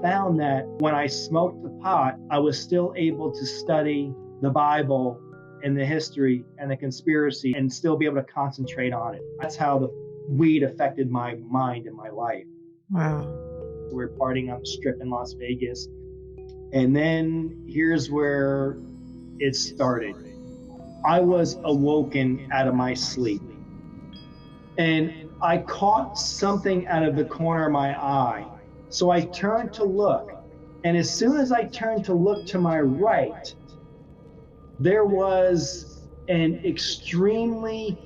found that when I smoked the pot, I was still able to study the Bible and the history and the conspiracy and still be able to concentrate on it. That's how the weed affected my mind and my life. Wow. We were partying on the Strip in Las Vegas. And then here's where it started. I was awoken out of my sleep. And I caught something out of the corner of my eye. So I turned to look. And as soon as I turned to look to my right, there was an extremely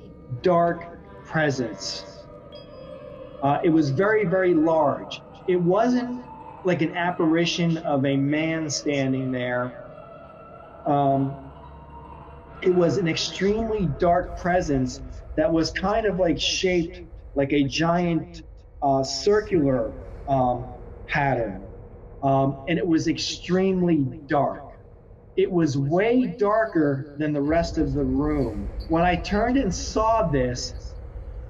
dark presence. It was very, very large. It wasn't like an apparition of a man standing there. It was an extremely dark presence that was kind of like shaped like a giant circular pattern. And it was extremely dark. It was way darker than the rest of the room. When I turned and saw this,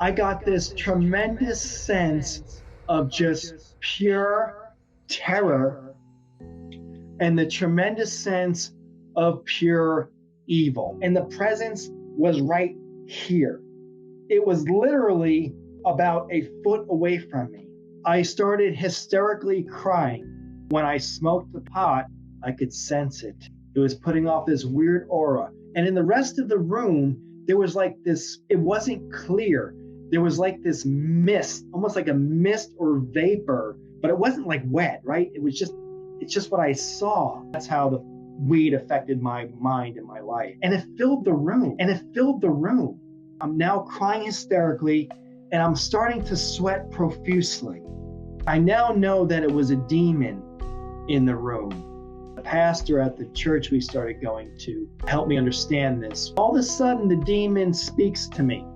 I got this tremendous sense of just pure terror and the tremendous sense of pure evil. And the presence was right here. It was literally about a foot away from me. I started hysterically crying. When I smoked the pot, I could sense it. It was putting off this weird aura. And in the rest of the room, there was like this, it wasn't clear. There was like this mist, almost like a mist or vapor, but it wasn't like wet, right? It's just what I saw. That's how the weed affected my mind and my life. And it filled the room. I'm now crying hysterically, and I'm starting to sweat profusely. I now know that it was a demon in the room. The pastor at the church we started going to helped me understand this. All of a sudden, the demon speaks to me.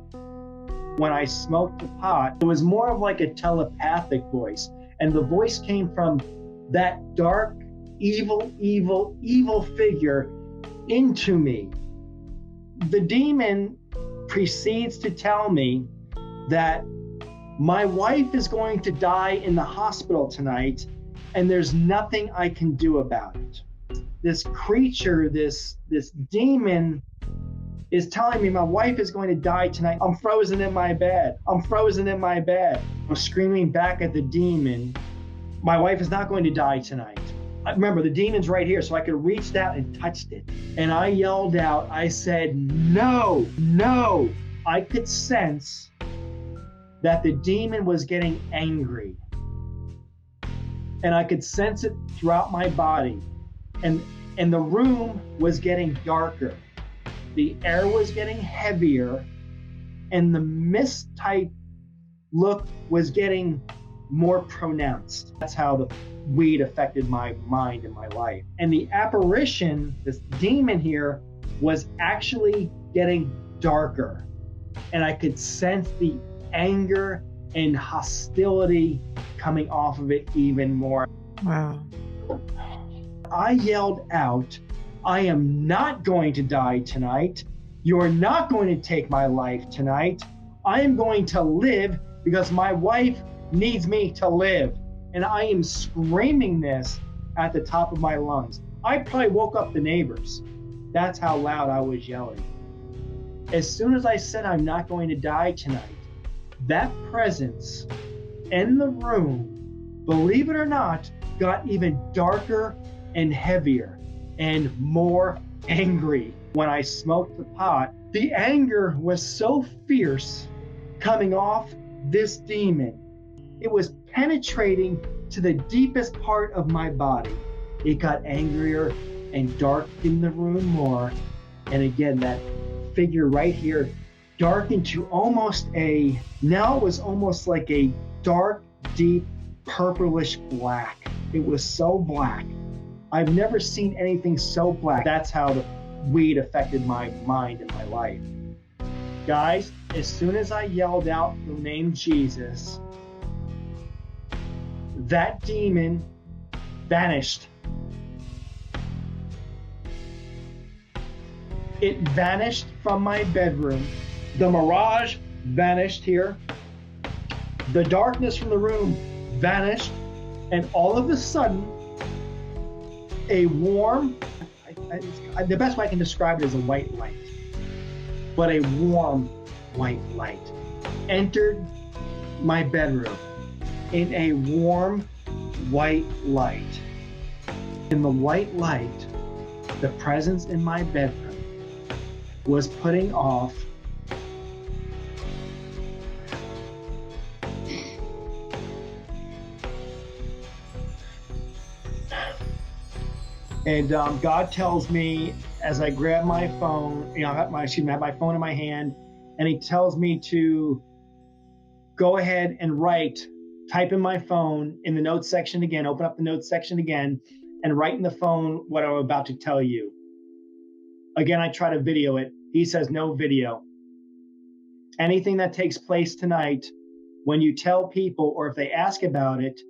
When I smoked the pot, it was more of like a telepathic voice. And the voice came from that dark, evil figure into me. The demon proceeds to tell me that my wife is going to die in the hospital tonight, and there's nothing I can do about it. This creature, this demon is telling me my wife is going to die tonight. I'm frozen in my bed. I'm screaming back at the demon, my wife is not going to die tonight. Remember, the demon's right here, so I could have reached out and touched it. And I yelled out, I said, no. I could sense that the demon was getting angry. And I could sense it throughout my body. And the room was getting darker. The air was getting heavier. And the mist type look was getting more pronounced. That's how the weed affected my mind and my life. And the apparition, this demon here, was actually getting darker. And I could sense the anger and hostility coming off of it even more. Wow. I yelled out, I am not going to die tonight. You're not going to take my life tonight. I am going to live because my wife needs me to live. And I am screaming this at the top of my lungs. I probably woke up the neighbors. That's how loud I was yelling. As soon as I said I'm not going to die tonight, that presence in the room, believe it or not, got even darker and heavier and more angry. When I smoked the pot, the anger was so fierce coming off this demon. It was penetrating to the deepest part of my body. It got angrier and dark in the room more. And again, that figure right here darkened to now it was almost like a dark, deep, purplish black. It was so black. I've never seen anything so black. That's how the weed affected my mind and my life. Guys, as soon as I yelled out the name Jesus, that demon vanished. It vanished from my bedroom. The mirage vanished here. The darkness from the room vanished. And all of a sudden, a warm, the best way I can describe it is a white light, but a warm white light entered my bedroom in a warm white light. In the white light, the presence in my bedroom was putting off and God tells me as I grab my phone, I have my phone in my hand, and he tells me to go ahead and type in my phone in the notes section again, open up the notes section again, and write in the phone what I'm about to tell you. Again, I try to video it. He says no video. Anything that takes place tonight, when you tell people or if they ask about it,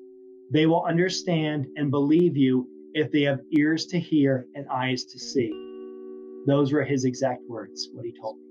they will understand and believe you if they have ears to hear and eyes to see. Those were his exact words, what he told me.